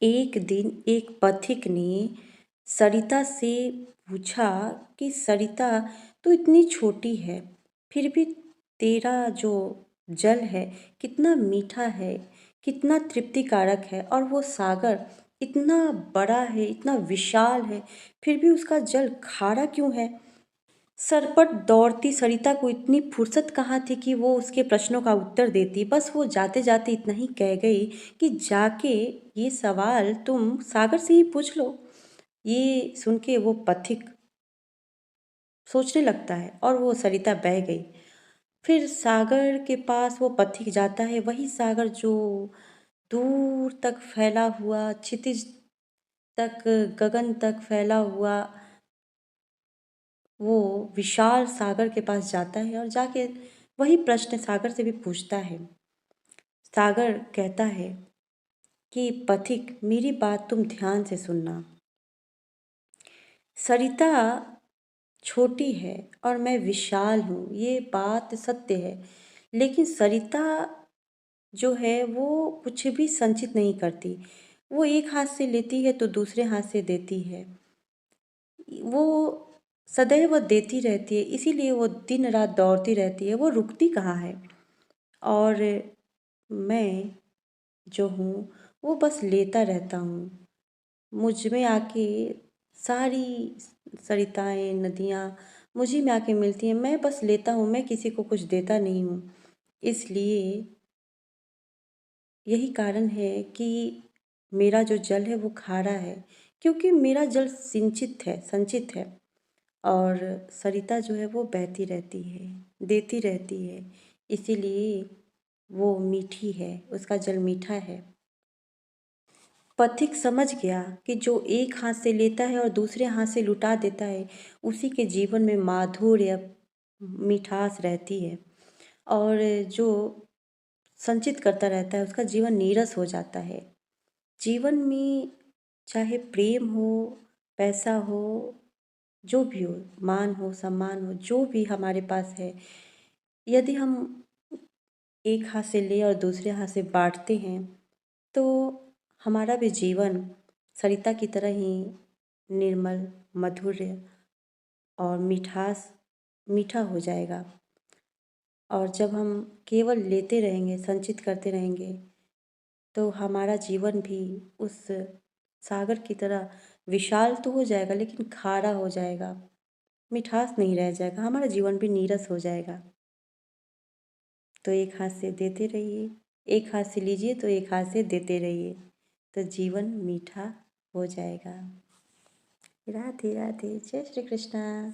एक दिन एक पथिक ने सरिता से पूछा कि सरिता, तू इतनी छोटी है, फिर भी तेरा जो जल है कितना मीठा है, कितना तृप्तिकारक है, और वो सागर इतना बड़ा है, इतना विशाल है, फिर भी उसका जल खारा क्यों है। सरपट दौड़ती सरिता को इतनी फुर्सत कहाँ थी कि वो उसके प्रश्नों का उत्तर देती। बस वो जाते जाते इतना ही कह गई कि जाके ये सवाल तुम सागर से ही पूछ लो। ये सुन के वो पथिक सोचने लगता है और वो सरिता बह गई। फिर सागर के पास वो पथिक जाता है, वही सागर जो दूर तक फैला हुआ, क्षितिज तक, गगन तक फैला हुआ, वो विशाल सागर के पास जाता है और जाके वही प्रश्न सागर से भी पूछता है। सागर कहता है कि पथिक, मेरी बात तुम ध्यान से सुनना। सरिता छोटी है और मैं विशाल हूँ, ये बात सत्य है, लेकिन सरिता जो है वो कुछ भी संचित नहीं करती। वो एक हाथ से लेती है तो दूसरे हाथ से देती है। वो सदैव देती रहती है, इसीलिए वो दिन रात दौड़ती रहती है, वो रुकती कहाँ है। और मैं जो हूँ वो बस लेता रहता हूँ। मुझ में आके सारी सरिताएं, नदियाँ मुझी में आके मिलती हैं। मैं बस लेता हूँ, मैं किसी को कुछ देता नहीं हूँ। इसलिए यही कारण है कि मेरा जो जल है वो खारा है, क्योंकि मेरा जल सिंचित है, संचित है। और सरिता जो है वो बहती रहती है, देती रहती है, इसीलिए वो मीठी है, उसका जल मीठा है। पथिक समझ गया कि जो एक हाथ से लेता है और दूसरे हाथ से लुटा देता है, उसी के जीवन में माधुर्य, मिठास रहती है। और जो संचित करता रहता है उसका जीवन नीरस हो जाता है। जीवन में चाहे प्रेम हो, पैसा हो, जो भी हो, मान हो, सम्मान हो, जो भी हमारे पास है, यदि हम एक हाथ से ले और दूसरे हाथ से बांटते हैं तो हमारा भी जीवन सरिता की तरह ही निर्मल, मधुर्य और मिठास मीठा हो जाएगा। और जब हम केवल लेते रहेंगे, संचित करते रहेंगे, तो हमारा जीवन भी उस सागर की तरह विशाल तो हो जाएगा, लेकिन खारा हो जाएगा, मिठास नहीं रह जाएगा, हमारा जीवन भी नीरस हो जाएगा। तो एक हाथ से देते रहिए, एक हाथ से लीजिए तो एक हाथ से देते रहिए, तो जीवन मीठा हो जाएगा। राधे राधे, जय श्री कृष्णा।